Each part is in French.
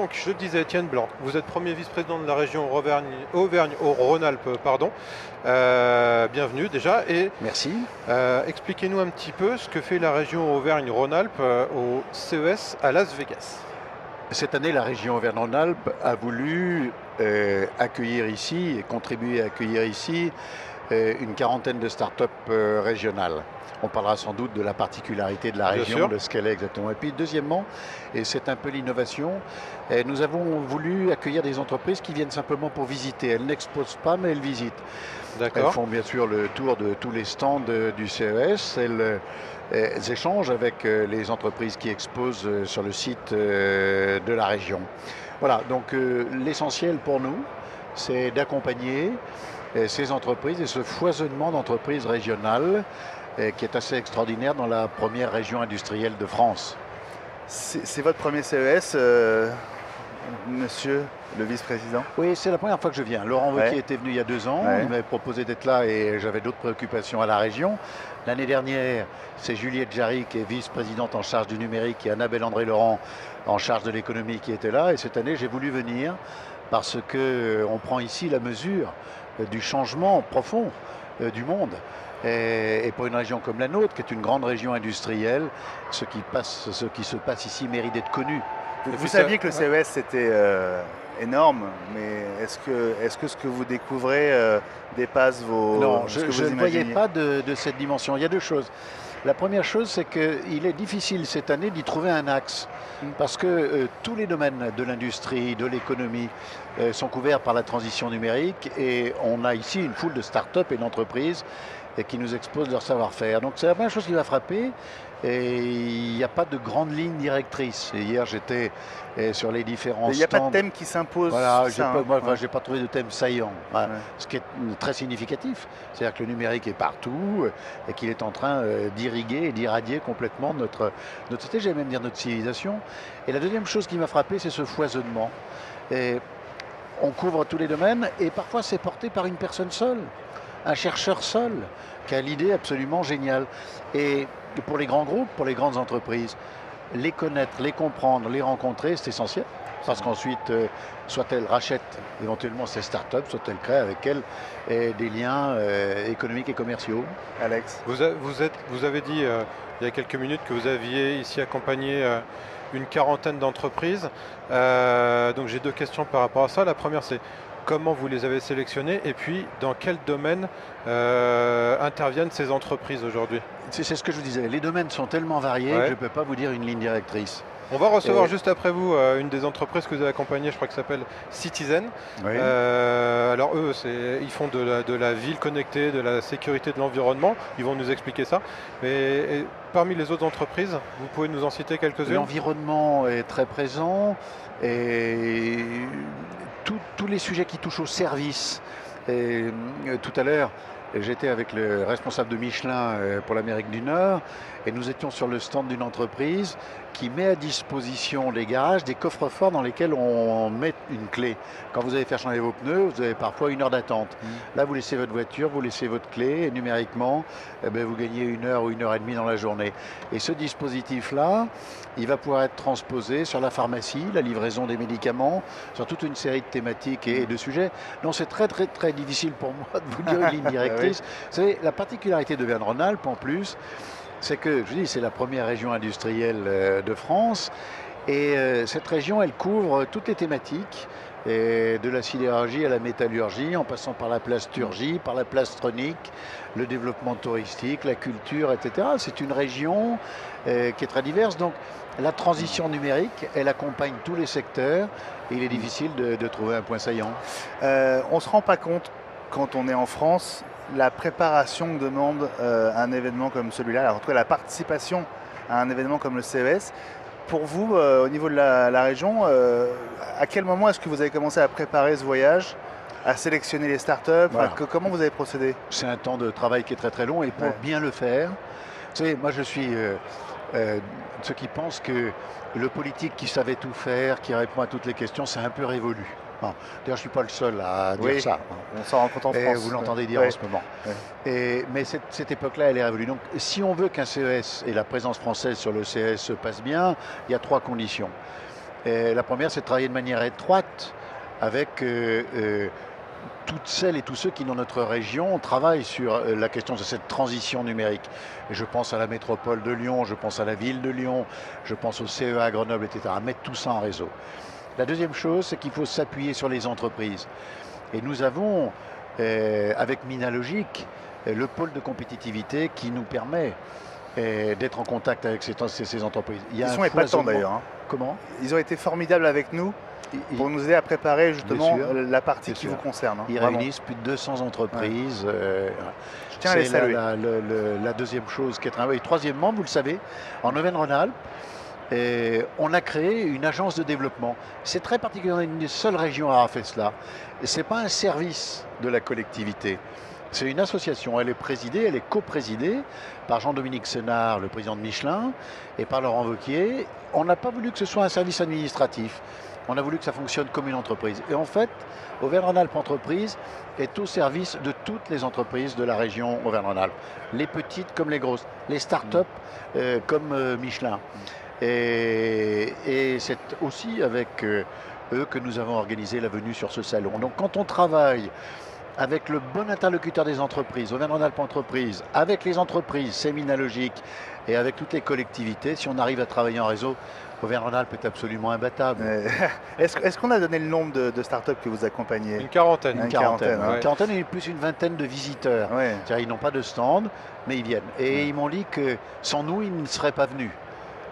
donc, je le disais, Étienne Blanc, vous êtes premier vice-président de la région Auvergne-Rhône-Alpes, pardon. Bienvenue déjà. Et merci. Expliquez-nous un petit peu ce que fait la région Auvergne-Rhône-Alpes au CES à Las Vegas. Cette année, la région Auvergne-Rhône-Alpes a voulu accueillir ici et contribuer à accueillir ici une quarantaine de start-up régionales. On parlera sans doute de la particularité de la région, de ce qu'elle est exactement. Et puis deuxièmement, et c'est un peu l'innovation, nous avons voulu accueillir des entreprises qui viennent simplement pour visiter. Elles n'exposent pas, mais elles visitent. Elles font bien sûr le tour de tous les stands du CES. Elles échangent avec les entreprises qui exposent sur le site de la région. Voilà, donc l'essentiel pour nous, c'est d'accompagner ces entreprises et ce foisonnement d'entreprises régionales qui est assez extraordinaire dans la première région industrielle de France. C'est votre premier CES, monsieur le vice-président? Oui, c'est la première fois que je viens. Laurent Wauquiez était venu il y a 2 ans, il m'avait proposé d'être là et j'avais d'autres préoccupations à la région. L'année dernière, c'est Juliette Jarry qui est vice-présidente en charge du numérique et Annabelle André-Laurent en charge de l'économie qui était là. Et cette année, j'ai voulu venir parce qu'on prend ici la mesure du changement profond du monde. Et pour une région comme la nôtre, qui est une grande région industrielle, ce qui se passe ici mérite d'être connu. Vous saviez que le CES c'était énorme, mais est-ce que ce que vous découvrez dépasse vos... Non, je ne voyais pas de cette dimension. Il y a 2 choses. La première chose, c'est qu'il est difficile cette année d'y trouver un axe, parce que tous les domaines de l'industrie, de l'économie sont couverts par la transition numérique et on a ici une foule de start-up et d'entreprises qui nous exposent leur savoir-faire. Donc c'est la première chose qui m'a frappé. Et il n'y a pas de grande ligne directrice. Et hier, j'étais sur les différents stands. Il n'y a pas de thème qui s'impose. Voilà, j'ai pas trouvé de thème saillant. Ce qui est très significatif. C'est-à-dire que le numérique est partout et qu'il est en train d'irriguer et d'irradier complètement notre société, j'allais même dire notre civilisation. Et la deuxième chose qui m'a frappé, c'est ce foisonnement. Et on couvre tous les domaines et parfois c'est porté par une personne seule, un chercheur seul, qui a l'idée absolument géniale. Et pour les grands groupes, pour les grandes entreprises, les connaître, les comprendre, les rencontrer, c'est essentiel. Parce qu'ensuite, soit elles rachètent éventuellement ces startups, soit elles créent avec elles des liens économiques et commerciaux. Alex, vous avez dit il y a quelques minutes que vous aviez ici accompagné une quarantaine d'entreprises. Donc j'ai 2 questions par rapport à ça. La première, c'est comment vous les avez sélectionnés et puis dans quel domaine interviennent ces entreprises aujourd'hui? C'est ce que je vous disais, les domaines sont tellement variés que je ne peux pas vous dire une ligne directrice. On va recevoir juste après vous une des entreprises que vous avez accompagnées, je crois que ça s'appelle Citizen. Oui. Alors eux, ils font de la ville connectée, de la sécurité de l'environnement. Ils vont nous expliquer ça. Mais parmi les autres entreprises, vous pouvez nous en citer quelques-unes? L'environnement est très présent et tous les sujets qui touchent au service. Et, tout à l'heure, j'étais avec le responsable de Michelin pour l'Amérique du Nord et nous étions sur le stand d'une entreprise qui met à disposition des garages des coffres-forts dans lesquels on met une clé. Quand vous allez faire changer vos pneus, vous avez parfois 1 heure d'attente. Là, vous laissez votre voiture, vous laissez votre clé et numériquement, vous gagnez 1 heure ou 1 heure et demie dans la journée. Et ce dispositif-là, il va pouvoir être transposé sur la pharmacie, la livraison des médicaments, sur toute une série de thématiques et de sujets. Non, c'est très difficile pour moi de vous dire une ligne directrice. Vous savez, la particularité de Auvergne-Rhône-Alpes en plus, c'est que, je vous dis, c'est la première région industrielle de France et cette région, elle couvre toutes les thématiques, de la sidérurgie à la métallurgie, en passant par la plasturgie, par la plastronique, le développement touristique, la culture, etc. C'est une région qui est très diverse. Donc, la transition numérique, elle accompagne tous les secteurs et il est difficile de trouver un point saillant. On ne se rend pas compte, quand on est en France, la préparation que demande un événement comme celui-là, alors en tout cas la participation à un événement comme le CES. Pour vous, au niveau de la région, à quel moment est-ce que vous avez commencé à préparer ce voyage, à sélectionner les startups? Comment vous avez procédé? C'est un temps de travail qui est très long et pour bien le faire, vous savez, moi je suis ceux qui pensent que le politique qui savait tout faire, qui répond à toutes les questions, c'est un peu révolu. D'ailleurs, je ne suis pas le seul à dire ça. On s'en rend compte en France. Vous l'entendez dire en ce moment. Mais cette époque-là, elle est révolue. Donc, si on veut qu'un CES et la présence française sur le CES se passe bien, il y a 3 conditions. La première, c'est de travailler de manière étroite avec toutes celles et tous ceux qui, dans notre région, travaillent sur la question de cette transition numérique. Et je pense à la métropole de Lyon, je pense à la ville de Lyon, je pense au CEA à Grenoble, etc. Mettre tout ça en réseau. La deuxième chose, c'est qu'il faut s'appuyer sur les entreprises. Et nous avons, avec Minalogic, le pôle de compétitivité qui nous permet d'être en contact avec ces entreprises. Ils sont épatants d'ailleurs. Hein. Comment ? Ils ont été formidables avec nous pour nous aider à préparer justement la partie qui vous concerne. Hein, ils réunissent plus de 200 entreprises. Je tiens à les saluer. La deuxième chose qui est très... Et troisièmement, vous le savez, en Auvergne-Rhône-Alpes, on a créé une agence de développement. C'est très particulier, on est une des seules régions à avoir fait cela. Ce n'est pas un service de la collectivité. C'est une association, elle est coprésidée par Jean-Dominique Sénard, le président de Michelin, et par Laurent Wauquiez. On n'a pas voulu que ce soit un service administratif, on a voulu que ça fonctionne comme une entreprise. Et en fait, Auvergne-Rhône-Alpes Entreprises est au service de toutes les entreprises de la région Auvergne-Rhône-Alpes, les petites comme les grosses, les start-up comme Michelin. Et c'est aussi avec eux que nous avons organisé la venue sur ce salon. Donc quand on travaille avec le bon interlocuteur des entreprises, Auvergne-Rhône-Alpes Entreprises, avec les entreprises, c'est Minalogic, et avec toutes les collectivités, si on arrive à travailler en réseau, Auvergne-Rhône-Alpes est absolument imbattable. Est-ce qu'on a donné le nombre de startups que vous accompagnez ? Une quarantaine. Une quarantaine et plus une vingtaine de visiteurs. Ouais. C'est-à-dire, ils n'ont pas de stand, mais ils viennent. Et ils m'ont dit que sans nous, ils ne seraient pas venus.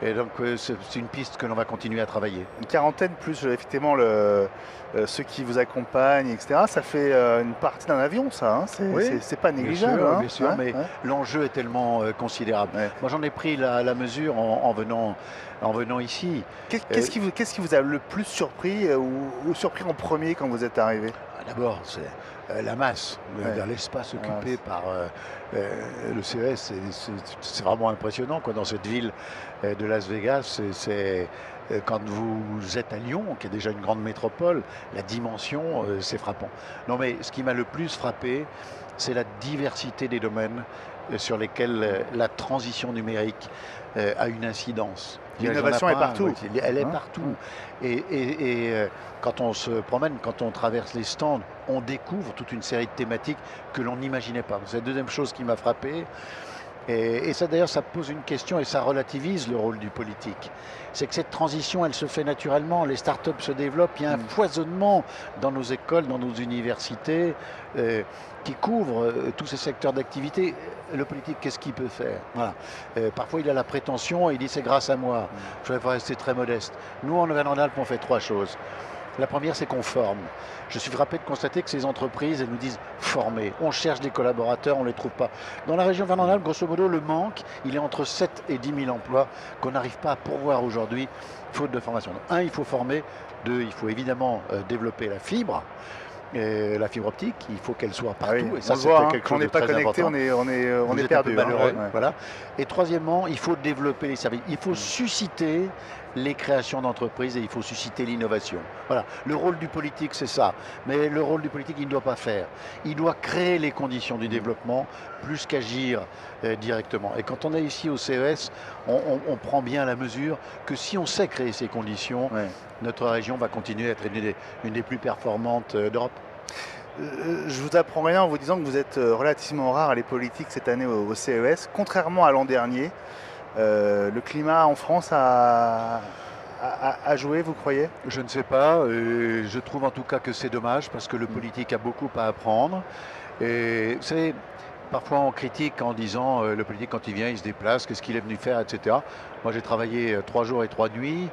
Et donc, c'est une piste que l'on va continuer à travailler. Une quarantaine plus effectivement ceux qui vous accompagnent, etc. Ça fait une partie d'un avion, ça. Hein. C'est pas négligeable. Bien sûr, mais l'enjeu est tellement considérable. Ouais. Moi, j'en ai pris la mesure en venant ici. Qu'est-ce qui vous a le plus surpris ou surpris en premier quand vous êtes arrivé ? D'abord, c'est la masse, l'espace occupé par le CES. C'est vraiment impressionnant dans cette ville de Las Vegas. Quand vous êtes à Lyon, qui est déjà une grande métropole, la dimension, c'est frappant. Non, mais ce qui m'a le plus frappé, c'est la diversité des domaines sur lesquels la transition numérique a une incidence. L'innovation est partout. Elle est partout. Et quand on se promène, quand on traverse les stands, on découvre toute une série de thématiques que l'on n'imaginait pas. C'est la deuxième chose qui m'a frappé. Et ça d'ailleurs, ça pose une question et ça relativise le rôle du politique. C'est que cette transition, elle se fait naturellement. Les startups se développent. Il y a un foisonnement dans nos écoles, dans nos universités, qui couvre tous ces secteurs d'activité. Le politique, qu'est-ce qu'il peut faire ? Voilà. Parfois, il a la prétention et il dit c'est grâce à moi. Je vais rester très modeste. Nous, en Auvergne-Rhône-Alpes, on fait trois choses. La première, c'est qu'on forme. Je suis frappé de constater que ces entreprises, elles nous disent former. On cherche des collaborateurs, on ne les trouve pas. Dans la région Auvergne-Rhône-Alpes, grosso modo, le manque, il est entre 7 et 10 000 emplois qu'on n'arrive pas à pourvoir aujourd'hui, faute de formation. Donc, un, il faut former. Deux, il faut évidemment développer la fibre. La fibre optique, il faut qu'elle soit partout. Oui, et ça, c'est quelque chose de très important. On est perdu. Malheureux. Voilà. Et troisièmement, il faut développer les services. Il faut susciter les créations d'entreprises et il faut susciter l'innovation. Voilà. Le rôle du politique, c'est ça. Mais le rôle du politique, il ne doit pas faire. Il doit créer les conditions du développement plus qu'agir directement. Et quand on est ici au CES, on prend bien la mesure que si on sait créer ces conditions, notre région va continuer à être une des plus performantes d'Europe. Je vous apprends rien en vous disant que vous êtes relativement rare à les politiques cette année au CES. Contrairement à l'an dernier, le climat en France a joué, vous croyez ? Je ne sais pas. Je trouve en tout cas que c'est dommage parce que le politique a beaucoup à apprendre. Et vous savez, parfois on critique en disant le politique quand il vient, il se déplace, qu'est-ce qu'il est venu faire, etc. Moi j'ai travaillé 3 jours et 3 nuits.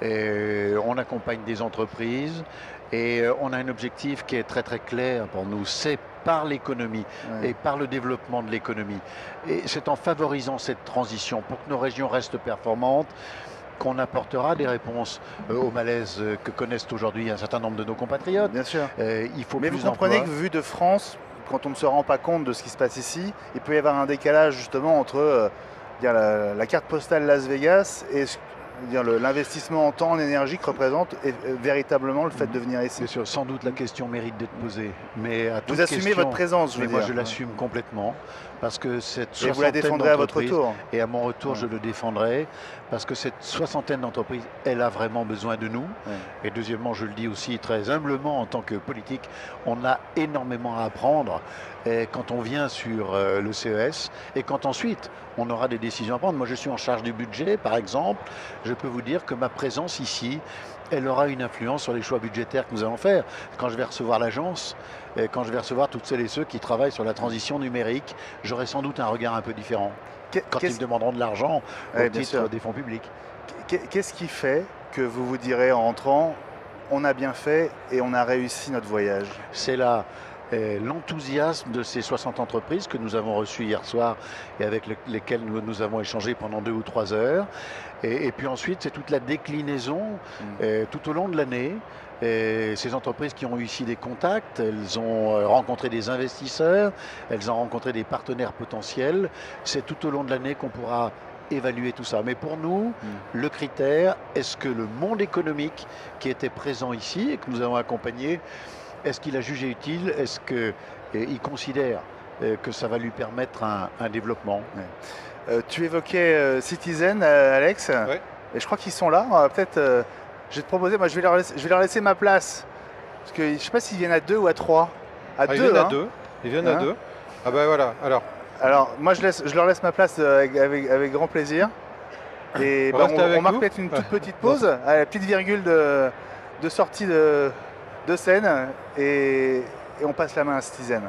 Et on accompagne des entreprises et on a un objectif qui est très très clair pour nous, c'est par l'économie et par le développement de l'économie. Et c'est en favorisant cette transition pour que nos régions restent performantes qu'on apportera des réponses au malaise que connaissent aujourd'hui un certain nombre de nos compatriotes. Bien sûr. Il faut Mais plus vous comprenez que vu de France, quand on ne se rend pas compte de ce qui se passe ici, il peut y avoir un décalage justement entre la carte postale Las Vegas et l'investissement en temps, en énergie que représente véritablement le fait de venir ici. Bien sûr, sans doute la question mérite d'être posée. Mais à toute Vous assumez question, votre présence, je veux mais moi dire. je l'assume complètement. Parce que cette Et vous la soixantaine défendrez à votre d'entreprises, tour. et à mon retour Ouais. je le défendrai, parce que cette soixantaine d'entreprises, elle a vraiment besoin de nous. Ouais. Et deuxièmement, je le dis aussi très humblement en tant que politique, on a énormément à apprendre quand on vient sur le CES et quand ensuite on aura des décisions à prendre. Moi je suis en charge du budget par exemple, je peux vous dire que ma présence ici, elle aura une influence sur les choix budgétaires que nous allons faire. Quand je vais recevoir l'agence, quand je vais recevoir toutes celles et ceux qui travaillent sur la transition numérique, j'aurai sans doute un regard un peu différent quand ils me demanderont de l'argent Ouais, au bien titre sûr. des fonds publics. Qu'est-ce qui fait que vous vous direz en entrant, on a bien fait et on a réussi notre voyage? C'est là l'enthousiasme de ces 60 entreprises que nous avons reçues hier soir et avec lesquelles nous avons échangé pendant 2 ou 3 heures. Et puis ensuite, c'est toute la déclinaison tout au long de l'année. Et ces entreprises qui ont eu ici des contacts, elles ont rencontré des investisseurs, elles ont rencontré des partenaires potentiels. C'est tout au long de l'année qu'on pourra évaluer tout ça. Mais pour nous, le critère, est-ce que le monde économique qui était présent ici et que nous avons accompagné, est-ce qu'il a jugé utile? Est-ce qu'il considère que ça va lui permettre un développement? Tu évoquais Citizen, Alex, Ouais. et je crois qu'ils sont là. Peut-être, je vais te proposer, moi je vais leur laisser ma place. Parce que je ne sais pas s'ils viennent à 2 ou à 3. À Ah, 2, ils viennent hein. à 2. Ils viennent Hein à 2. Ah bah voilà, Alors, moi je leur laisse ma place avec grand plaisir. Et Restez avec on marque nous. peut-être une toute petite pause, à la petite virgule de sortie de scène, et on passe la main à Citizen.